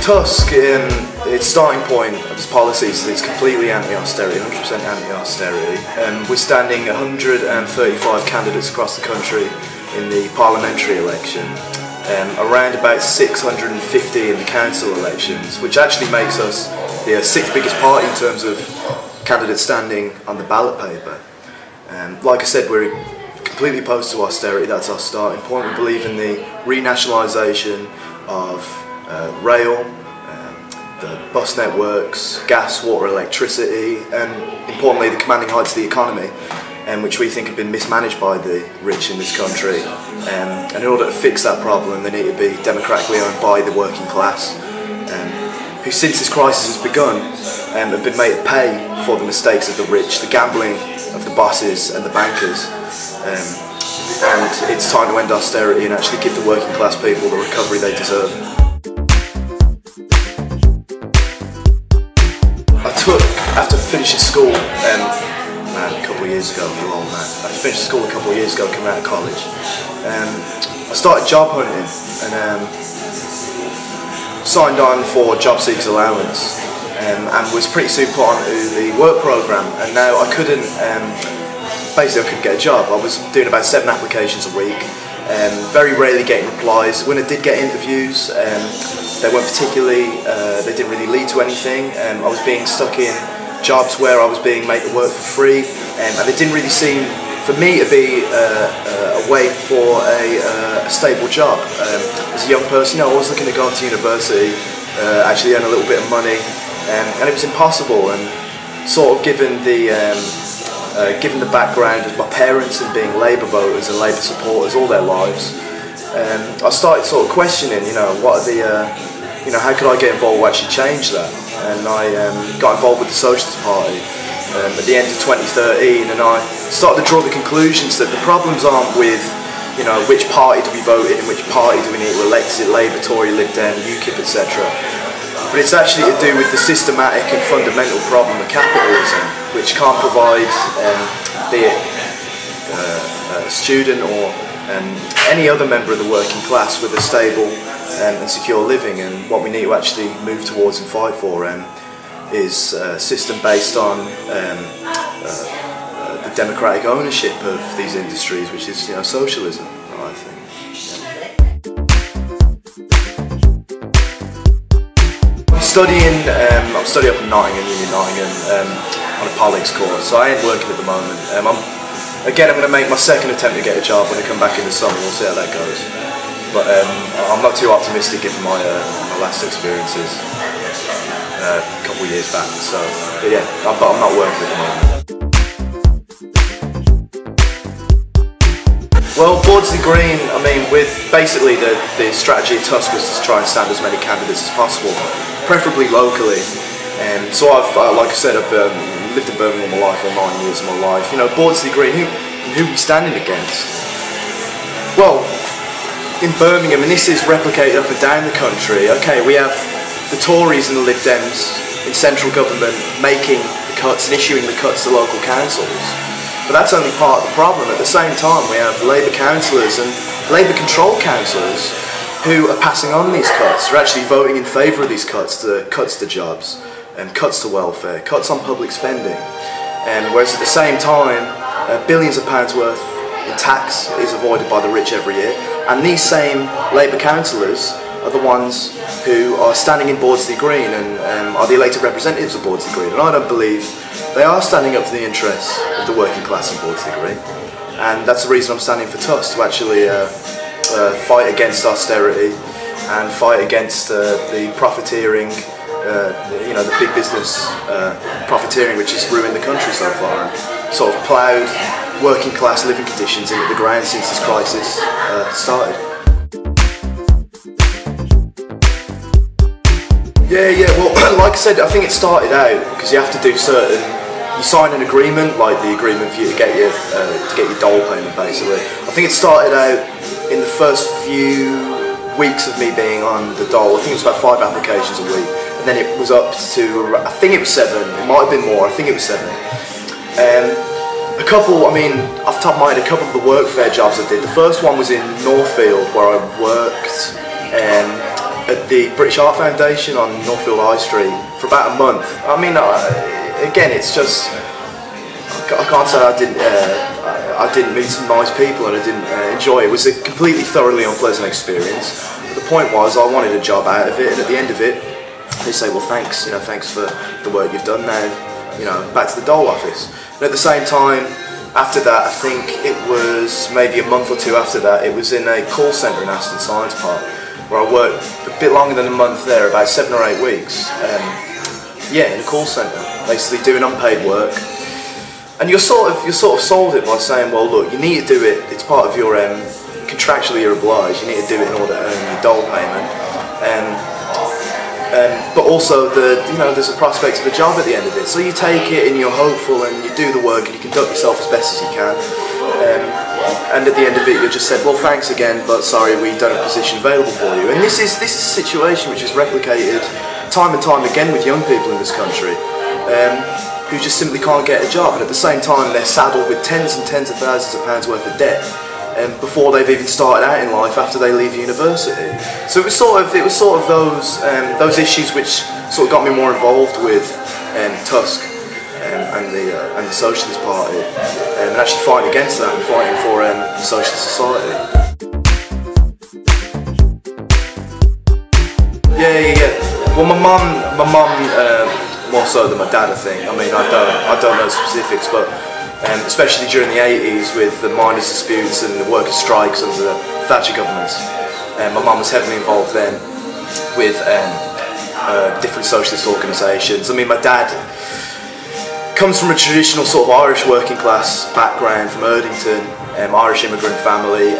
TUSC, its starting point of its policies is it's completely anti-austerity, 100% anti-austerity. We're standing 135 candidates across the country in the parliamentary election, around about 650 in the council elections, which actually makes us the sixth biggest party in terms of candidates standing on the ballot paper. Like I said, we're completely opposed to austerity. That's our starting point. We believe in the re-nationalisation of rail, the bus networks, gas, water, electricity, and importantly the commanding heights of the economy, which we think have been mismanaged by the rich in this country. And in order to fix that problem, they need to be democratically owned by the working class, who since this crisis has begun have been made to pay for the mistakes of the rich, the gambling of the bosses and the bankers. And it's time to end austerity and actually give the working class people the recovery they deserve. I took, after finishing school, a couple of years ago, I'm old man. I finished school a couple of years ago, coming out of college. I started job hunting and signed on for job seekers allowance, and was pretty soon put onto the work programme. And now I couldn't, basically I couldn't get a job. I was doing about 7 applications a week, very rarely getting replies. When I did get interviews, they weren't particularly, they didn't really lead to anything. I was being stuck in jobs where I was being made to work for free, and it didn't really seem for me to be a way for a stable job. As a young person, I was looking to go off to university, actually earn a little bit of money, and it was impossible. And sort of given the background of my parents and being Labour voters and Labour supporters all their lives, I started sort of questioning, what are the, how could I get involved to actually change that? And I got involved with the Socialist Party at the end of 2013, and I started to draw the conclusions that the problems aren't with, which party do we vote in and which party do we need to elect, is it Labour, Tory, Lib Dem, UKIP, etc. But it's actually to do with the systematic and fundamental problem of capitalism, which can't provide, be it a student or any other member of the working class, with a stable and secure living. And what we need to actually move towards and fight for is a system based on the democratic ownership of these industries, which is socialism, I think. I'm studying up in Nottingham, Union Nottingham, on a politics course, so I ain't working at the moment. I'm going to make my second attempt to get a job when I come back in the summer. We'll see how that goes. But I'm not too optimistic given my last experiences a couple of years back. So, but yeah, I'm not working at the moment. Well, Bordesley Green, with basically the strategy of TUSC was to try and stand as many candidates as possible, preferably locally. So I've, like I said, I've lived in Birmingham all my life, or 9 years of my life. Bordesley Green, who are we standing against? Well, in Birmingham, and this is replicated up and down the country, okay, we have the Tories and the Lib Dems in central government making the cuts and issuing the cuts to local councils. But that's only part of the problem. At the same time, we have Labour councillors and Labour-controlled councils who are passing on these cuts, are actually voting in favour of these cuts to jobs, and cuts to welfare, cuts on public spending. Whereas at the same time, billions of pounds worth in tax is avoided by the rich every year, and these same Labour councillors are the ones who are standing in Bordesley Green and are the elected representatives of Bordesley Green. And I don't believe they are standing up for the interests of the working class in Bordesley Green, and that's the reason I'm standing for TUSC, to actually fight against austerity and fight against the profiteering, the big business profiteering which has ruined the country so far and sort of ploughed working class living conditions into the ground since this crisis started. Yeah, well, like I said, I think it started out because you have to do you sign an agreement, like the agreement for you to get your dole payment, basically. I think it started out in the first few weeks of me being on the dole. I think it was about 5 applications a week, and then it was up to, I think it was 7, it might have been more, I think it was 7. A couple, off the top of my head, a couple of the Workfare jobs I did. The first one was in Northfield, where I worked at the British Art Foundation on Northfield High Street for about a month. I mean, again, it's just, I can't say I didn't meet some nice people and I didn't enjoy it. It was a completely thoroughly unpleasant experience. But the point was, I wanted a job out of it, and at the end of it, they say, well, thanks, thanks for the work you've done now, back to the dole office. And at the same time, after that, I think it was maybe a month or two after that, it was in a call centre in Aston Science Park, where I worked a bit longer than a month there, about 7 or 8 weeks. Yeah, in a call centre, basically doing unpaid work. And you're sort of sold it by saying, well, look, you need to do it. It's part of your contractually you're obliged. You need to do it in order to earn your dole payment. But also there's a prospect of a job at the end of it. So you take it and you're hopeful and you do the work and you conduct yourself as best as you can. And at the end of it, you're just said, well, thanks again, but sorry, we don't have a position available for you. And this is a situation which is replicated time and time again with young people in this country. Who just simply can't get a job, and at the same time they're saddled with tens and tens of thousands of pounds worth of debt before they've even started out in life after they leave university. So it was sort of those issues which sort of got me more involved with TUSC and the Socialist Party, and actually fighting against that and fighting for the Socialist Society. Yeah. Well, my mum. More so than my dad, I think. I mean, I don't know specifics, but especially during the 80s with the miners' disputes and the workers' strikes under the Thatcher governments, my mum was heavily involved then with different socialist organisations. I mean, my dad comes from a traditional sort of Irish working class background from Erdington, Irish immigrant family,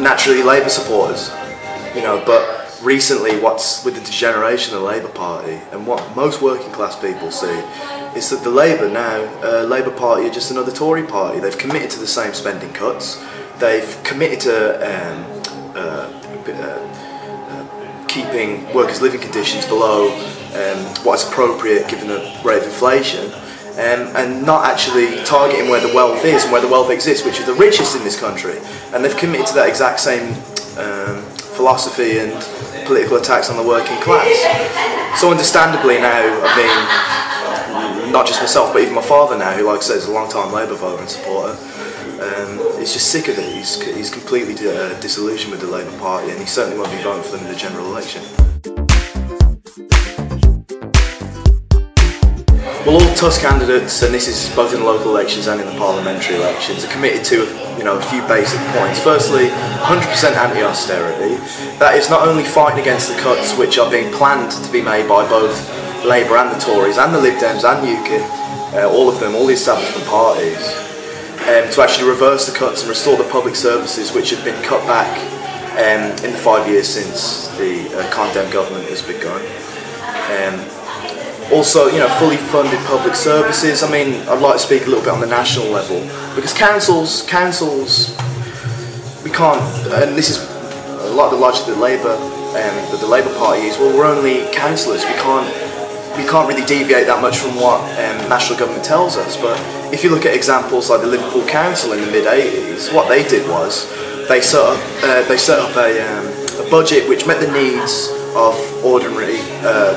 naturally Labour supporters, but recently, what's with the degeneration of the Labour Party, and what most working class people see, is that the Labour Party are just another Tory party. They've committed to the same spending cuts. They've committed to keeping workers' living conditions below what is appropriate given the rate of inflation, and not actually targeting where the wealth is and where the wealth exists, which is the richest in this country. And they've committed to that exact same philosophy and political attacks on the working class. So understandably now, I mean, not just myself but even my father now, who, like I said, is a long time Labour voter and supporter, is just sick of it. He's completely disillusioned with the Labour Party, and he certainly won't be voting for them in the general election. Well, all TUSC candidates, and this is both in the local elections and in the parliamentary elections, are committed to a few basic points. Firstly, 100% anti-austerity. That is not only fighting against the cuts which are being planned to be made by both Labour and the Tories and the Lib Dems and UKIP, all of them, all the establishment parties, to actually reverse the cuts and restore the public services which have been cut back in the 5 years since the condemned government has begun. Also, fully funded public services. I mean, I'd like to speak a little bit on the national level, because councils, we can't, and this is a lot of the logic that the Labour Party is. Well, we're only councillors. We can't really deviate that much from what national government tells us. But if you look at examples like the Liverpool Council in the mid-80s, what they did was they set up a budget which met the needs of ordinary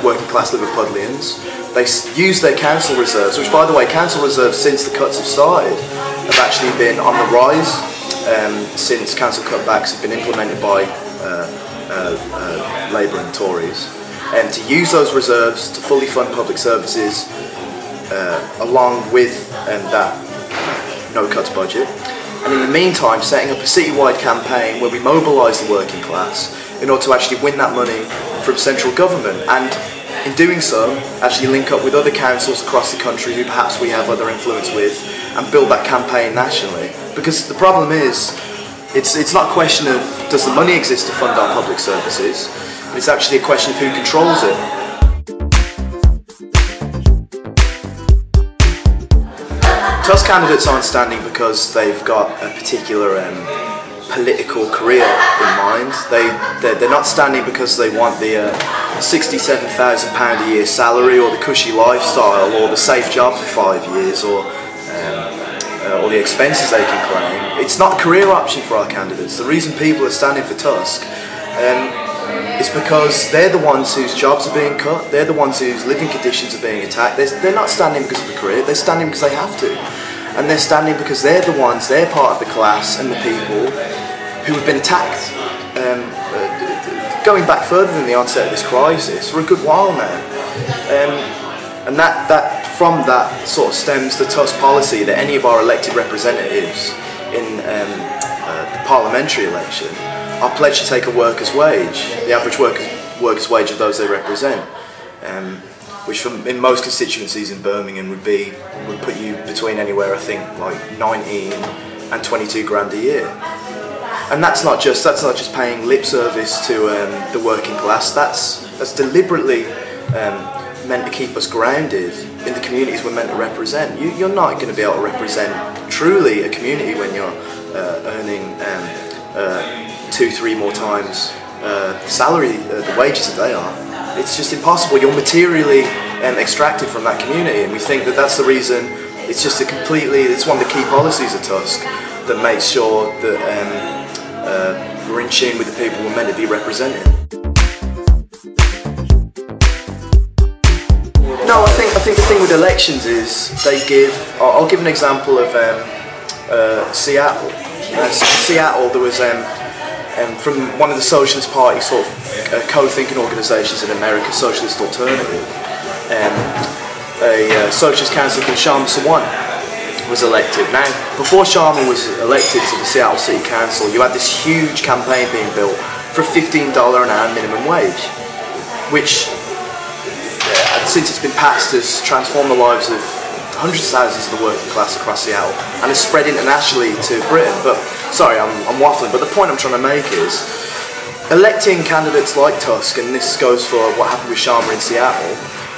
working class Liverpudlians. They used their council reserves, which, by the way, council reserves since the cuts have started have actually been on the rise since council cutbacks have been implemented by Labour and Tories, and to use those reserves to fully fund public services along with that no cuts budget. And in the meantime, setting up a citywide campaign where we mobilise the working class in order to actually win that money from central government, and in doing so, actually link up with other councils across the country who perhaps we have other influence with, and build that campaign nationally. Because the problem is, it's not a question of does the money exist to fund our public services, it's actually a question of who controls it. TUSC candidates aren't standing because they've got a particular political career in mind. They're not standing because they want the £67,000 a year salary, or the cushy lifestyle, or the safe job for 5 years, or the expenses they can claim. It's not a career option for our candidates. The reason people are standing for TUSC it's because they're the ones whose jobs are being cut, they're the ones whose living conditions are being attacked. They're not standing because of a career, they're standing because they have to. And they're standing because they're the ones, they're part of the class and the people who have been attacked. Going back further than the onset of this crisis, for a good while now. And from that sort of stems the TUSC policy that any of our elected representatives in the parliamentary election are pledged to take a worker's wage, the average worker's wage of those they represent, which in most constituencies in Birmingham would put you between anywhere, I think, like 19 and 22 grand a year. And that's not just paying lip service to the working class. That's deliberately meant to keep us grounded in the communities we're meant to represent. You're not going to be able to represent truly a community when you're earning 2-3 more times the salary, the wages that they are. It's just impossible. You're materially extracted from that community, and we think that that's the reason. It's just it's one of the key policies of TUSC that makes sure that we're in tune with the people we're meant to be representing. No, I think the thing with elections is they give. I'll give an example of Seattle. Seattle, there was from one of the Socialist Party sort of co-thinking organisations in America, Socialist Alternative. A socialist councillor called Shah was elected. Now, before Sharma was elected to the Seattle City Council, you had this huge campaign being built for a $15 an hour minimum wage, which, since it's been passed, has transformed the lives of hundreds of thousands of the working class across Seattle and has spread internationally to Britain. But, sorry, I'm waffling, but the point I'm trying to make is, electing candidates like TUSC, and this goes for what happened with Sharma in Seattle,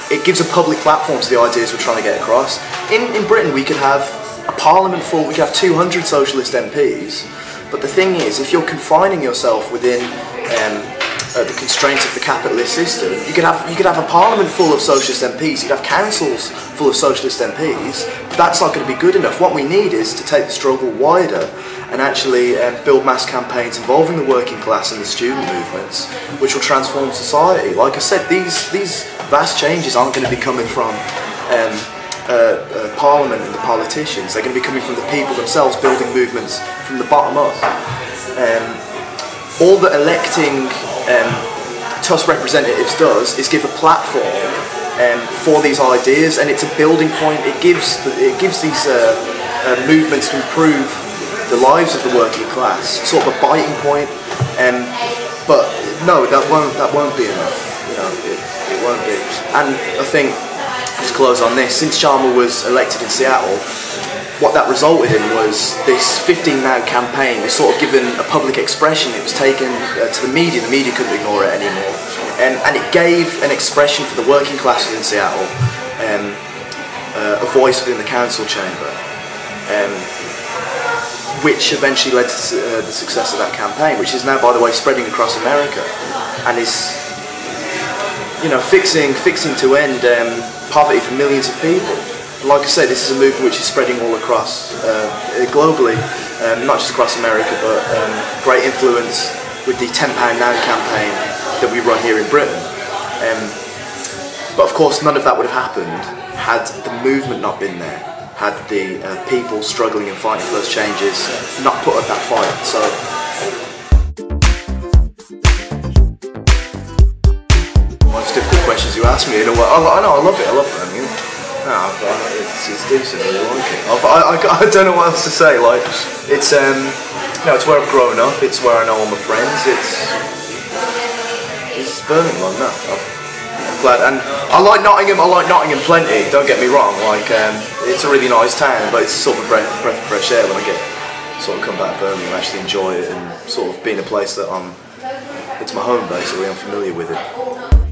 it gives a public platform to the ideas we're trying to get across. In Britain, we could have a parliament full, we could have 200 socialist MPs, but the thing is, if you're confining yourself within the constraints of the capitalist system, you could have a parliament full of socialist MPs, you could have councils full of socialist MPs, but that's not going to be good enough. What we need is to take the struggle wider and actually build mass campaigns involving the working class and the student movements, which will transform society. Like I said, these vast changes aren't going to be coming from Parliament and the politicians. They're going to be coming from the people themselves, building movements from the bottom up. All that electing TUSC representatives does is give a platform for these ideas, and it's a building point. It gives these movements to improve the lives of the working class, sort of a biting point. But no, that won't be enough. You know, it won't be. And I think, just close on this, since Sharma was elected in Seattle, what that resulted in was this 15 Now campaign was sort of given a public expression. It was taken to the media couldn't ignore it anymore. And it gave an expression for the working class in Seattle, a voice within the council chamber, which eventually led to the success of that campaign, which is now, by the way, spreading across America, and is, you know, fixing to end poverty for millions of people. Like I said, this is a movement which is spreading all across, globally, not just across America, but great influence with the £10 Now campaign that we run here in Britain. But of course, none of that would have happened had the movement not been there, had the people struggling and fighting for those changes not put up that fight. So. Most difficult questions you ask me, you know what? I know, I love it. I mean, no, it's decent. I really like it. I don't know what else to say. Like, it's no, it's where I've grown up. It's where I know all my friends. It's Birmingham. No, I'm glad, and I like Nottingham. I like Nottingham plenty. Don't get me wrong. Like, it's a really nice town, but it's sort of a breath of fresh air when I get sort of come back to Birmingham, actually enjoy it, and sort of be in a place that it's my home basically. I'm familiar with it.